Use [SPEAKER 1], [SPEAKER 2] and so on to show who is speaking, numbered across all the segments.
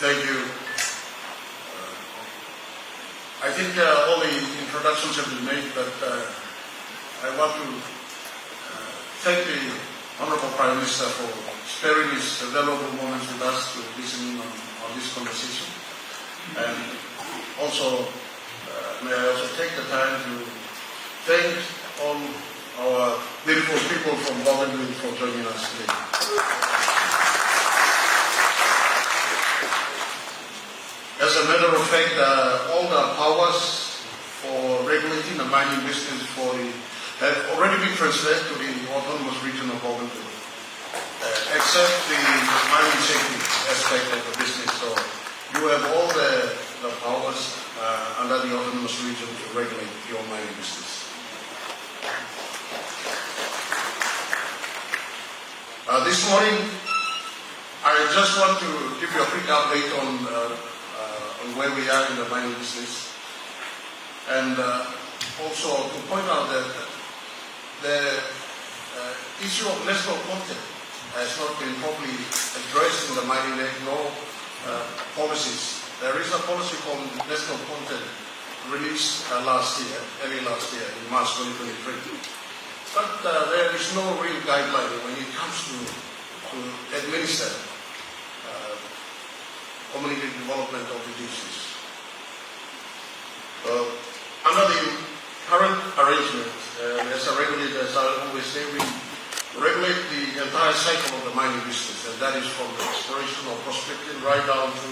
[SPEAKER 1] Thank you. I think all the introductions have been made, but I want to thank the Honorable Prime Minister for sparing his valuable moments with us to listen on this conversation. And also, may I also take the time to thank all our beautiful people from Bougainville for joining us today. As a matter of fact, all the powers for regulating the mining business have already been transferred to the autonomous region of Bougainville, except the mining safety aspect of the business. So you have all the powers under the autonomous region to regulate your mining business. This morning, I just want to give you a quick update on where we are in the mining business, and also to point out that the issue of national content has not been properly addressed in the mining act, nor policies. There is a policy called national content released early last year, in March 2023. But there is no real guideline when it comes to administer community development of the issues. Under the current arrangement, as a regulator, as I always say, we regulate the entire cycle of the mining business, and that is from the exploration or prospecting right down to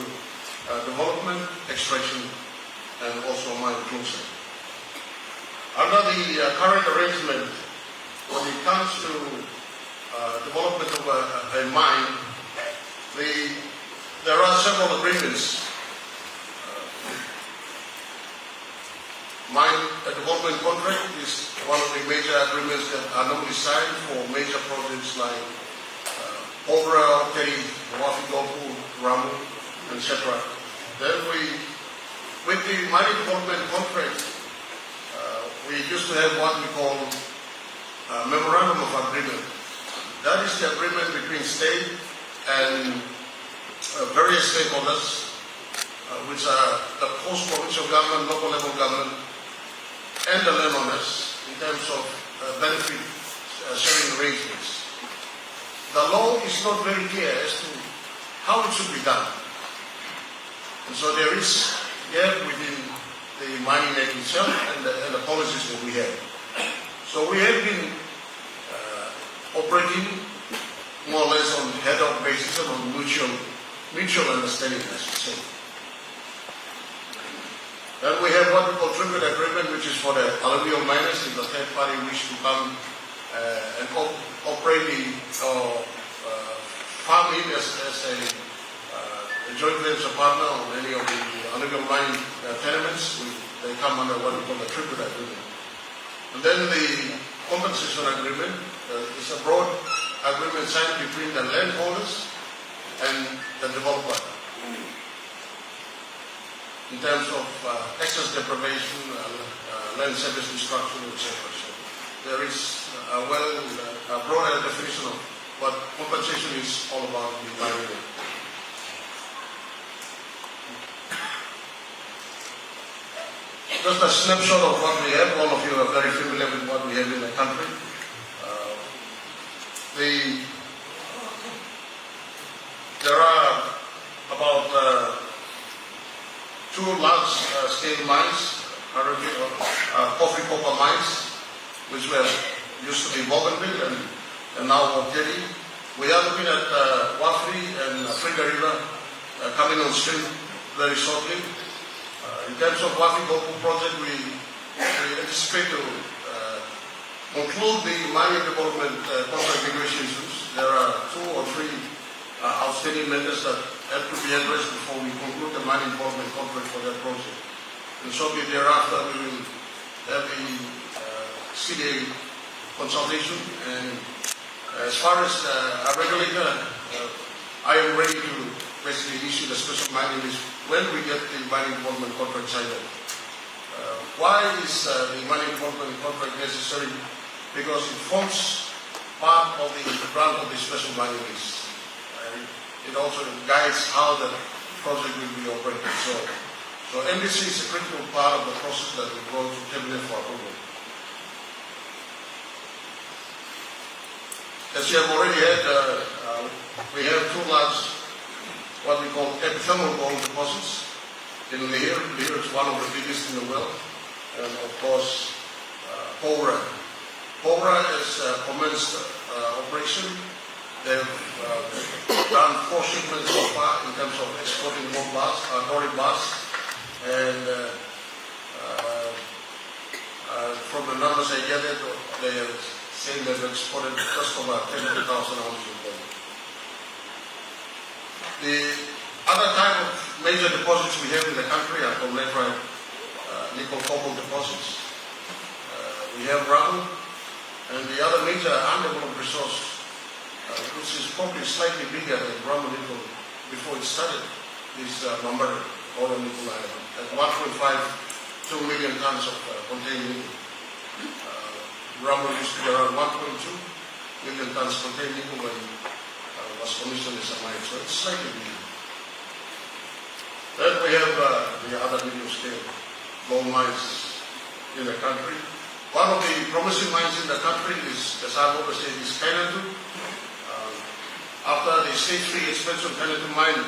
[SPEAKER 1] development, extraction, and also mine closing. Under the current arrangement, when it comes to development of a mine, there are several agreements. Mine development contract is one of the major agreements that are normally signed for major projects like Pobra, Garry, Wafi-Golpu, Ramu, etc. Then with the mining development contract, we used to have what we call memorandum of agreement. That is the agreement between state and various stakeholders, which are the post-provincial government, local level government, and the landowners in terms of benefit sharing arrangements. The law is not very clear as to how it should be done. And so there is gap within the mining act itself and the policies that we have. So we have been operating more or less on head-on basis and on mutual understanding, I should say. And we have what we call tribute agreement, which is for the alluvial miners, if the third party wish to come and operate farm in as a joint venture partner on any of the alluvial mining tenements. They come under what we call the tribute agreement. And then the compensation agreement is a broad agreement signed between the landholders and the developer in terms of access deprivation, land service destruction, etc. So there is a broader definition of what compensation is all about in the mining. Just a snapshot of what we have. All of you are very familiar with what we have in the country. There are about two large-scale mines, currently coffee copper mines, which were used to be Bougainville and now Garry. We are looking at Wafi and Afrika River coming on stream very shortly. In terms of Wafi-Golpu project, we anticipate to conclude the mining development contract negotiations. There are 2 or 3 outstanding matters that have to be addressed before we conclude the mining development contract for that project. And shortly thereafter, we will have the CDA consultation. And as far as a regulator, I am ready to basically issue the special mining list when we get the mining development contract signed up. Why is the mining development contract necessary? Because it forms part of the grant of the special mining list. It also guides how the project will be operated. So MDC is a critical part of the process that will go to cabinet for approval. As you have already heard, we have two large, what we call epithermal gold deposits in Lihir. Lihir is one of the biggest in the world, and of course, Pobra. Pobra has commenced operation. They've done 4 shipments so far in terms of exporting gold bars, gold bars, and from the numbers I gathered, they are saying they've exported just over 10,000 ounces of gold. The other type of major deposits we have in the country are called laterite nickel cobalt deposits. We have Ramu, and the other major undeveloped resource, which is probably slightly bigger than Ramu nickel before it started, is Mambara, oil and nickel island, at 1.52 million tons of contained nickel. Ramu used to be around 1.2 million tons contained nickel when was commissioned as a mine, so it's slightly bigger. Then we have the other medium scale gold mines in the country. One of the promising mines in the country is, as I've always said, is Kainatu. After the stage 3 expansion Kainatu mine,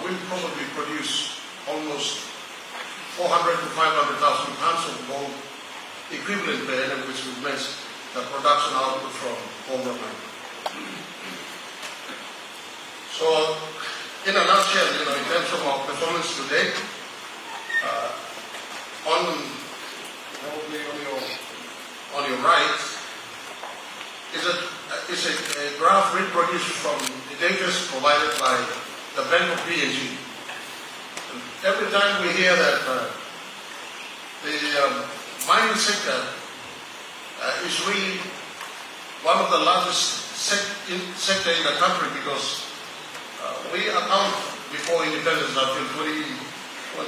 [SPEAKER 1] will probably produce almost 400 to 500,000 tons of gold equivalent per annum, which would match the production output from Pobra mine. So, in a nutshell, in terms of our performance today, on your right is a graph reproduced from the data provided by the Bank of PNG. And every time we hear that the mining sector is really one of the largest sector in the country, because we account before independence until 2017, I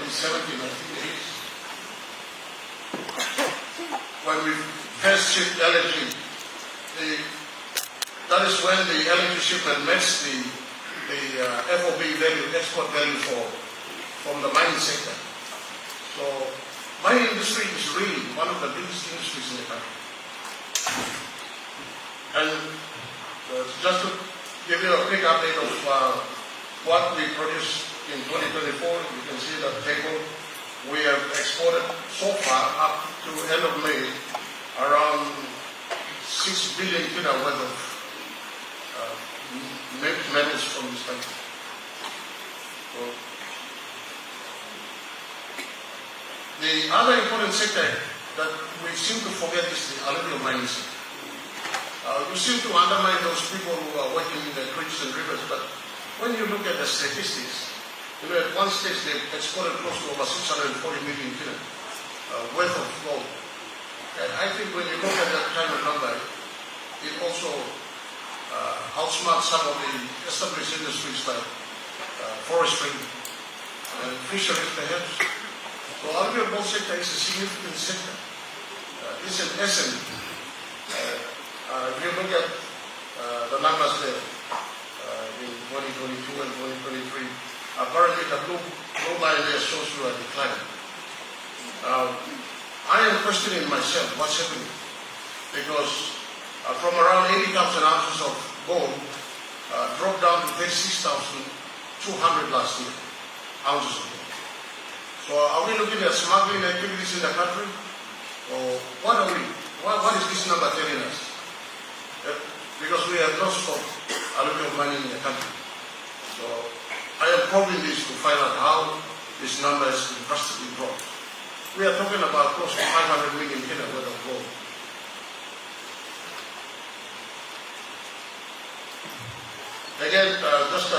[SPEAKER 1] think it is. When we first shipped LNG, that is when the LNG shipment matched the FOB value, export value from the mining sector. So mining industry is really one of the biggest industries in the country. And just to give you a quick update of what we produced in 2024, you can see that table. We have exported so far up to end of May around 6 billion kina worth of metals from this country. So, the other important sector that we seem to forget is the alluvial mining sector. We seem to undermine those people who are working in the creeks and rivers, but when you look at the statistics, at one stage they exported close to over 640 million kina worth of gold. And I think when you look at that kind of number, it also outsmarts some of the established industries like forestry and fisheries perhaps. So alluvial gold sector is a significant sector. It's an essence. If you look at the numbers there in 2022 and 2023, apparently the blue line there shows you a decline. I am questioning myself what's happening, because from around 80,000 ounces of gold dropped down to 36,200 last year, ounces of gold. So are we looking at smuggling activities in the country? Or what are we? What is this number telling us? Because we have lost of alluvial mining in the country. So I am probing this to find out how this number has drastically dropped. We are talking about close to 500 million kina worth of gold. Again, just a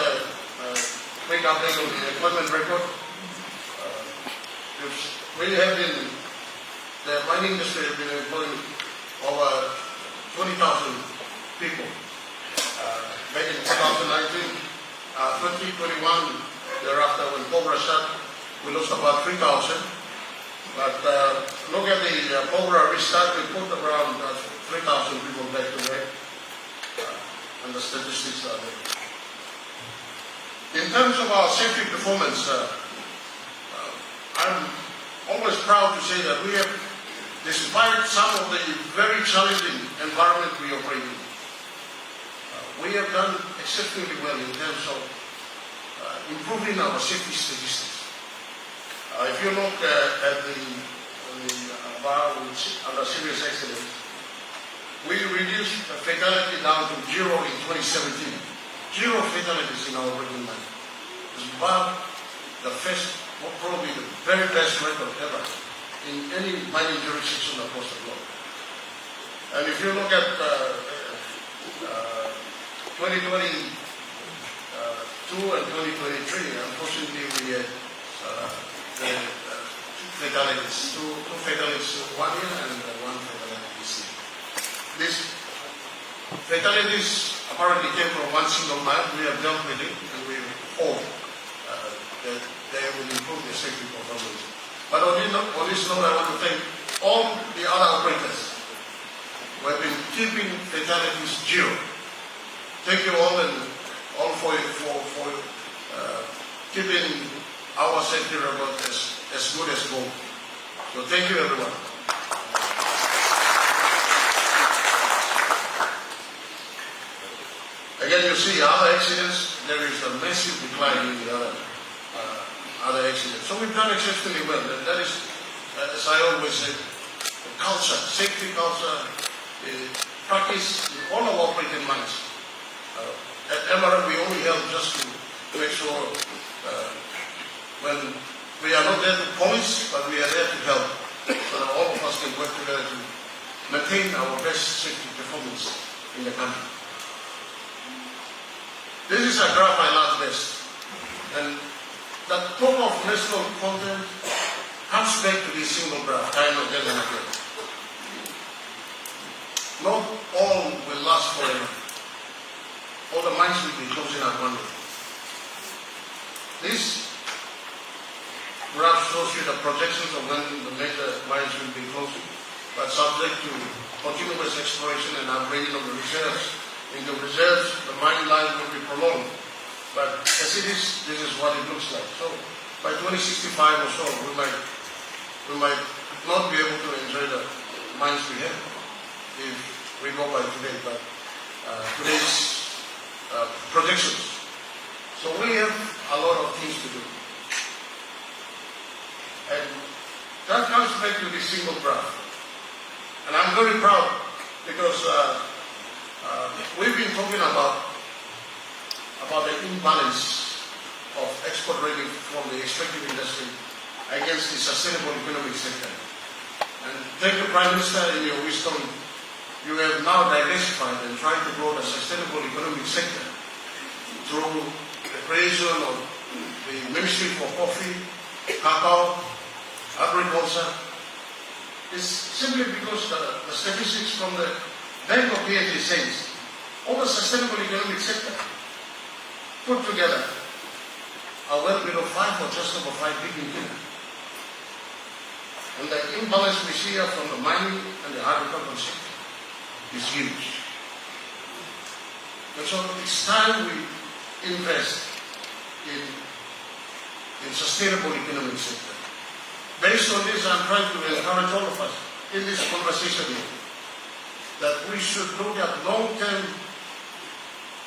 [SPEAKER 1] quick update on the employment record. We have been, the mining industry has been employing over 20,000 people. Back in 2019, 2021, thereafter when Pobra shut, we lost about 3,000. But look at the Pobra restart, we put around 3,000 people back to work. And the statistics are there. In terms of our safety performance, I'm always proud to say that we have, despite some of the very challenging environment we operate in, we have done exceptionally well in terms of improving our safety statistics. If you look at the bar under serious accidents, we reduced fatality down to 0 in 2017. 0 fatalities in our working line. It's about the first, probably the very best record ever in any mining jurisdiction across the globe. And if you look at 2022 and 2023, unfortunately we had fatalities, two fatalities 1 year and 1 fatality this year. These fatalities apparently came from one single mine. We have dealt with it and we hope that they will improve their safety performance. But on this note, I want to thank all the other operators who have been keeping fatalities 0. Thank you all and all for keeping our safety record as good as gold. So thank you everyone. Again, you see other accidents, there is a massive decline in the other accidents. So we've done exceptionally well. And that is, as I always say, the culture, safety culture, practice in all our operating mines. At MRA, we only help just to make sure when we are not there to police, but we are there to help, so that all of us can work together to maintain our best safety performance in the country. This is a graph I love best, and the talk of national content comes back to this single graph time and again and again. Not all will last forever. All the mines will be closing at one day. This graph shows you the projections of when the major mines will be closing, but subject to continuous exploration and upgrading of the reserves. In the reserves, the mine life will be prolonged. But as it is, this is what it looks like. So by 2065 or so, we might not be able to enjoy the mines we have if we go by today, but today's projections. So we have a lot of things to do. And that comes back to this single graph. And I'm very proud because we've been talking about the imbalance of export revenue from the extractive industry against the sustainable economic sector. And thank you, Prime Minister, in your wisdom, you have now diversified and tried to grow the sustainable economic sector through the creation of the Ministry for Coffee, Cacao, Agriculture. It's simply because the statistics from the Bank of PhD says all the sustainable economic sector put together are well below 5 or just over 5 billion. And the imbalance we see here from the mining and the agricultural sector is huge. And so it's time we invest in sustainable economic sector. Based on this, I'm trying to encourage all of us in this conversation here that we should look at long-term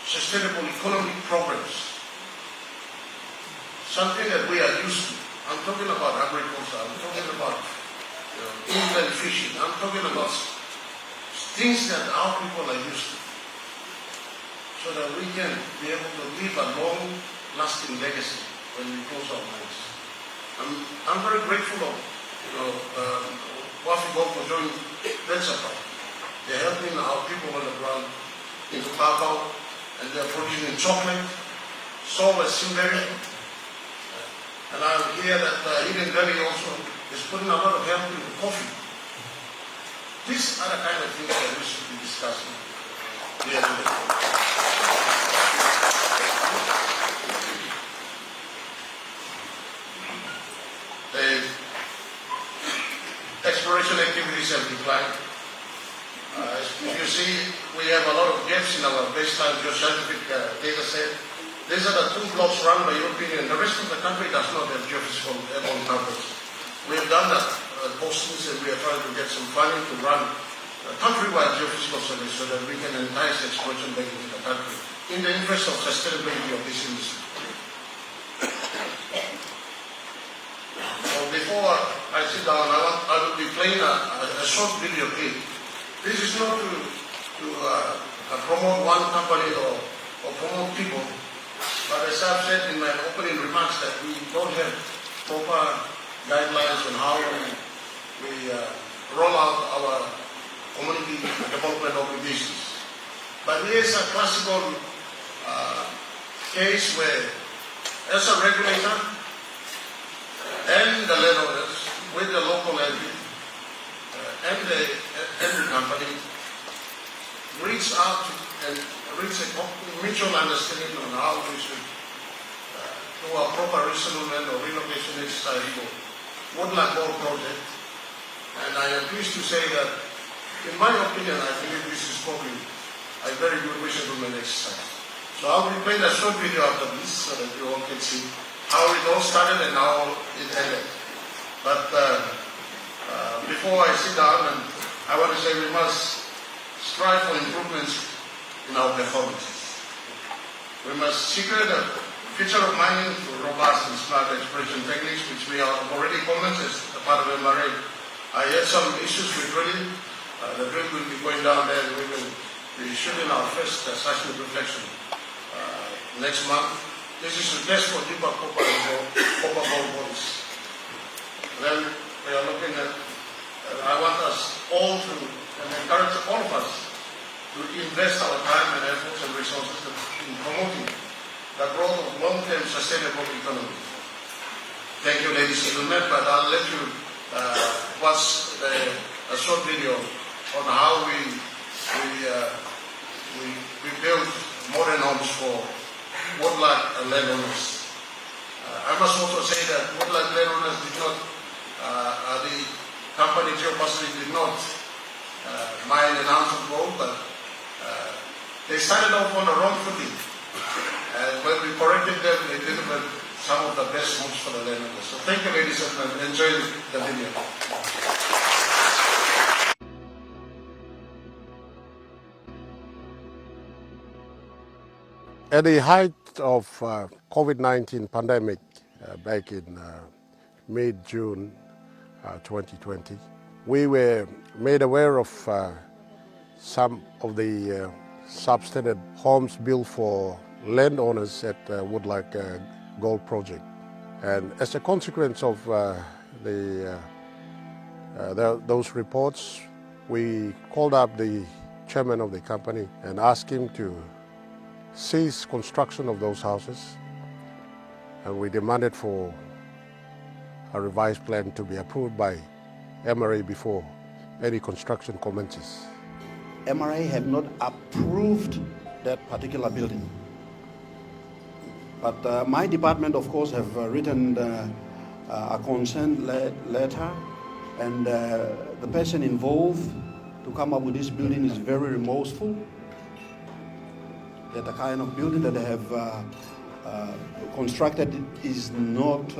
[SPEAKER 1] sustainable economic programs. Something that we are used to. I'm talking about agriculture, I'm talking about inland fishing, I'm talking about things that our people are used to, so that we can be able to leave a long-lasting legacy when we close our mines. I'm very grateful of Wafi Gold for joining Venture. They're helping our people on the ground into cacao, and they're producing chocolate, so is Simberry. And I hear that even Garry also is putting a lot of help into coffee. These are the kind of things that we should be discussing here today. The exploration activities have declined. As you see, we have a lot of gaps in our baseline geoscientific data set. These are the two blocks run by European Union. The rest of the country does not have geophysical airborne coverage. We have done that postings, and we are trying to get some funding to run a countrywide geophysical survey so that we can entice exploration back into the country in the interest of sustainability of this industry. So before I sit down, I will be playing a short video clip. This is not to promote one company or promote people, but as I've said in my opening remarks that we don't have proper guidelines on how we roll out our community development obligations. But here's a classical case where, as a regulator and the landowners, with the local LP and the company, reach out and reach a mutual understanding on how we should do a proper resettlement or relocation exercise for Woodland Gold project. And I am pleased to say that, in my opinion, I believe this is probably a very good resettlement exercise. So I will be playing a short video after this so that you all can see how it all started and how it ended. But before I sit down, and I want to say we must strive for improvements in our performances. We must secure the future of mining through robust and smart exploration techniques, which we have already commented as a part of MRA. I had some issues with drilling. The drill will be going down there, and we will be shooting our first seismic reflection next month. This is a test for deeper copper gold bodies. Then we are looking at, I want us all to, and encourage all of us to invest our time and efforts and resources in promoting the growth of long-term sustainable economy. Thank you, ladies and gentlemen, but I'll let you watch a short video on how we build modern homes for woodland landowners. I must also say that woodland landowners did not, the company Geopacific did not mine an ounce of gold, but they started off on the wrong footing. And when we corrected them, they delivered some of the best homes for the landowners. So thank you, ladies and gentlemen. Enjoy the video.
[SPEAKER 2] At the height of COVID-19 pandemic back in mid-June 2020, we were made aware of some of the substandard homes built for landowners at Woodland Gold Project. And as a consequence of those reports, we called up the chairman of the company and asked him to cease construction of those houses, and we demanded for a revised plan to be approved by MRA before any construction commences.
[SPEAKER 3] MRA have not approved that particular building, but my department, of course, have written a consent letter, and the person involved to come up with this building is very remorseful that the kind of building that they have constructed is not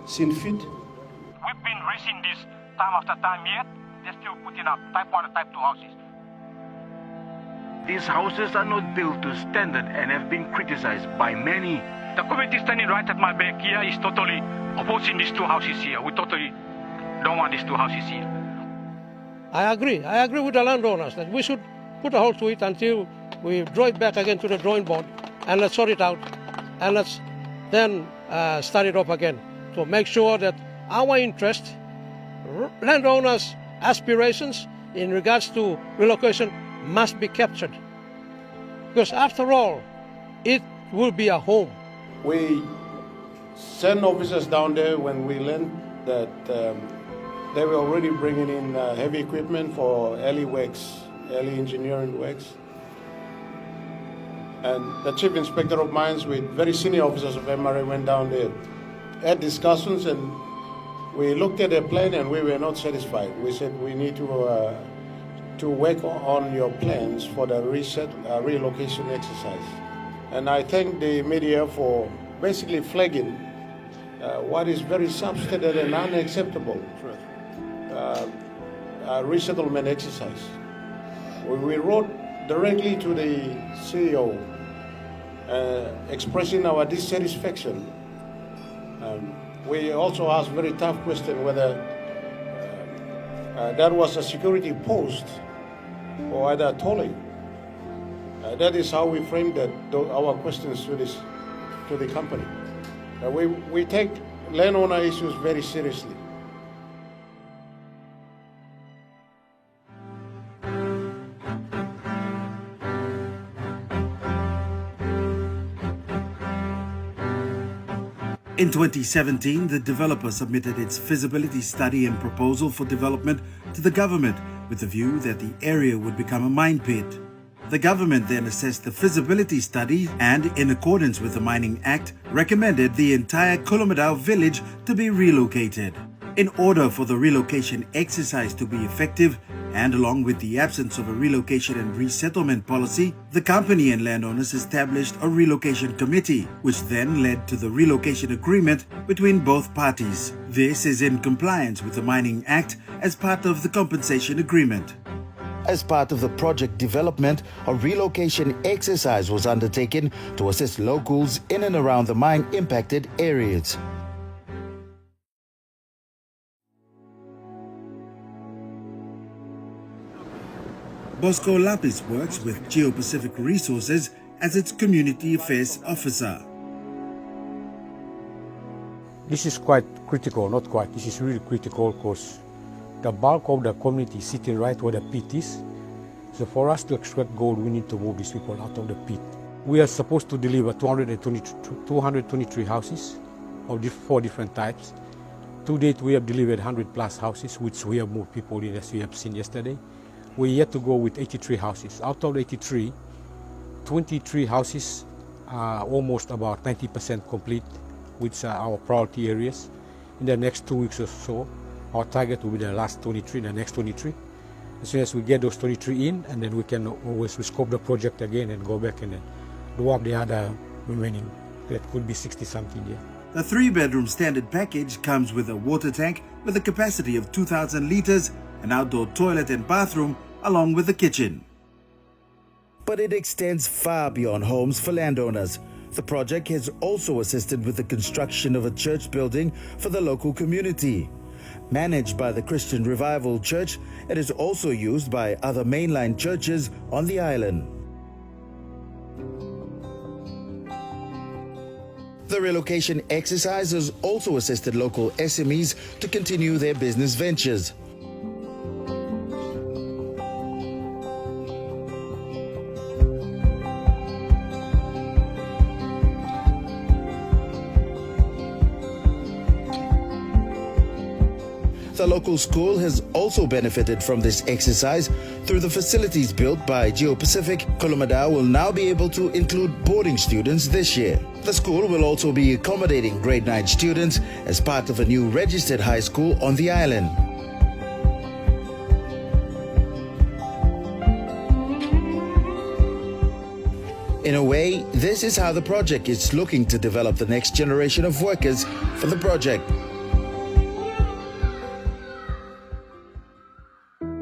[SPEAKER 3] seen fit.
[SPEAKER 4] We've been raising this time after time, yet they're still putting up type 1 and type 2 houses.
[SPEAKER 5] These houses are not built to standard and have been criticized by many.
[SPEAKER 4] The community standing right at my back here is totally opposing these two houses here. We totally don't want these two houses here.
[SPEAKER 6] I agree with the landowners that we should put a halt to it until we draw it back again to the drawing board, and let's sort it out, and let's then start it off again to make sure that our interest, landowners' aspirations in regards to relocation must be captured. Because after all, it will be a home.
[SPEAKER 2] We sent officers down there when we learned that they were already bringing in heavy equipment for early works, early engineering works. And the Chief Inspector of Mines with very senior officers of MRA went down there, had discussions, and we looked at the plan and we were not satisfied. We said we need to work on your plans for the relocation exercise. And I thank the media for basically flagging what is very substandard and unacceptable resettlement exercise. We wrote directly to the CEO expressing our dissatisfaction. We also asked very tough question whether that was a security post or either tolling. That is how we framed our questions to the company. We take landowner issues very seriously.
[SPEAKER 7] In 2017, the developer submitted its feasibility study and proposal for development to the government with the view that the area would become a mine pit. The government then assessed the feasibility study and, in accordance with the Mining Act, recommended the entire Kolomadao village to be relocated. In order for the relocation exercise to be effective, and along with the absence of a relocation and resettlement policy, the company and landowners established a relocation committee, which then led to the relocation agreement between both parties. This is in compliance with the Mining Act as part of the compensation agreement.
[SPEAKER 8] As part of the project development, a relocation exercise was undertaken to assist locals in and around the mine-impacted areas.
[SPEAKER 7] Bosco Lapis works with Geo-Pacific Resources as its Community Affairs Officer.
[SPEAKER 9] This is quite critical, not quite, this is really critical because the bulk of the community is sitting right where the pit is. So for us to extract gold, we need to move these people out of the pit. We are supposed to deliver 223 houses of 4 different types. To date, we have delivered 100 plus houses, which we have moved people in, as we have seen yesterday. We're yet to go with 83 houses. Out of 83, 23 houses are almost about 90% complete, which are our priority areas. In the next 2 weeks or so, our target will be the last 23, the next 23. As soon as we get those 23 in, and then we can always rescope the project again and go back and then do up the other remaining. That could be 60-something, yeah.
[SPEAKER 7] The 3-bedroom standard package comes with a water tank with a capacity of 2,000 liters, an outdoor toilet and bathroom, along with the kitchen.
[SPEAKER 8] But it extends far beyond homes for landowners. The project has also assisted with the construction of a church building for the local community. Managed by the Christian Revival Church, it is also used by other mainline churches on the island. The relocation exercise has also assisted local SMEs to continue their business ventures. The local school has also benefited from this exercise. Through the facilities built by Geo-Pacific, Kolomadao will now be able to include boarding students this year. The school will also be accommodating grade 9 students as part of a new registered high school on the island. In a way, this is how the project is looking to develop the next generation of workers for the project.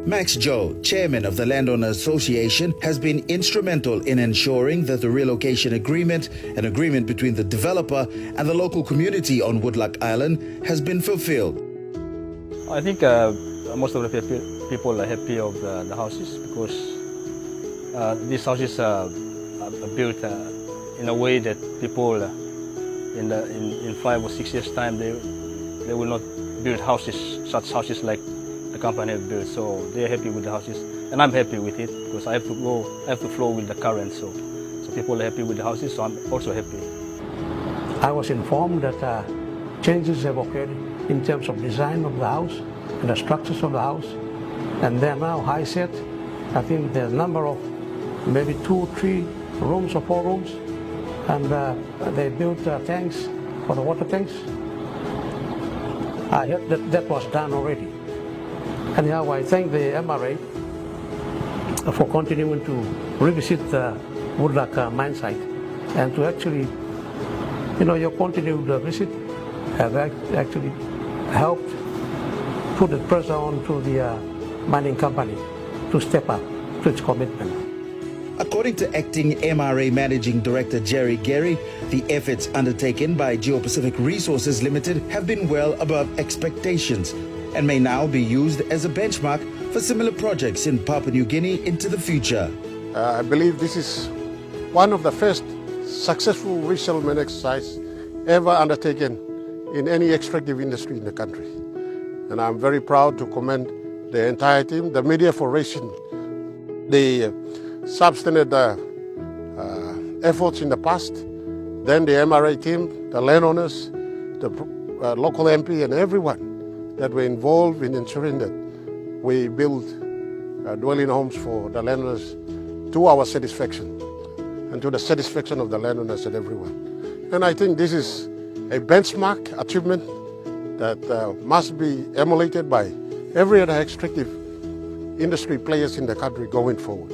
[SPEAKER 8] Max Joe, chairman of the Landowner Association, has been instrumental in ensuring that the relocation agreement, an agreement between the developer and the local community on Woodluck Island, has been fulfilled.
[SPEAKER 10] I think most of the people are happy of the houses because these houses are built in a way that people in 5 or 6 years' time they will not build houses, such houses like the company have built, so they're happy with the houses, and I'm happy with it because I have to flow with the current. So people are happy with the houses, so I'm also happy.
[SPEAKER 6] I was informed that changes have occurred in terms of design of the house and the structures of the house, and they're now high set. I think there's a number of maybe 2 or 3 rooms or 4 rooms, and they built tanks for the water tanks. I heard that was done already. Anyhow, I thank the MRA for continuing to revisit the Woodluck mine site and to actually, your continued visit have actually helped put the pressure on to the mining company to step up to its commitment.
[SPEAKER 8] According to acting MRA Managing Director Garry, the efforts undertaken by Geo-Pacific Resources Limited have been well above expectations and may now be used as a benchmark for similar projects in Papua New Guinea into the future.
[SPEAKER 2] I believe this is one of the first successful resettlement exercise ever undertaken in any extractive industry in the country. And I'm very proud to commend the entire team, the media for raising the substantive efforts in the past, then the MRA team, the landowners, the local MP and everyone that were involved in ensuring that we build dwelling homes for the landowners to our satisfaction and to the satisfaction of the landowners and everyone. And I think this is a benchmark achievement that must be emulated by every other extractive industry players in the country going forward.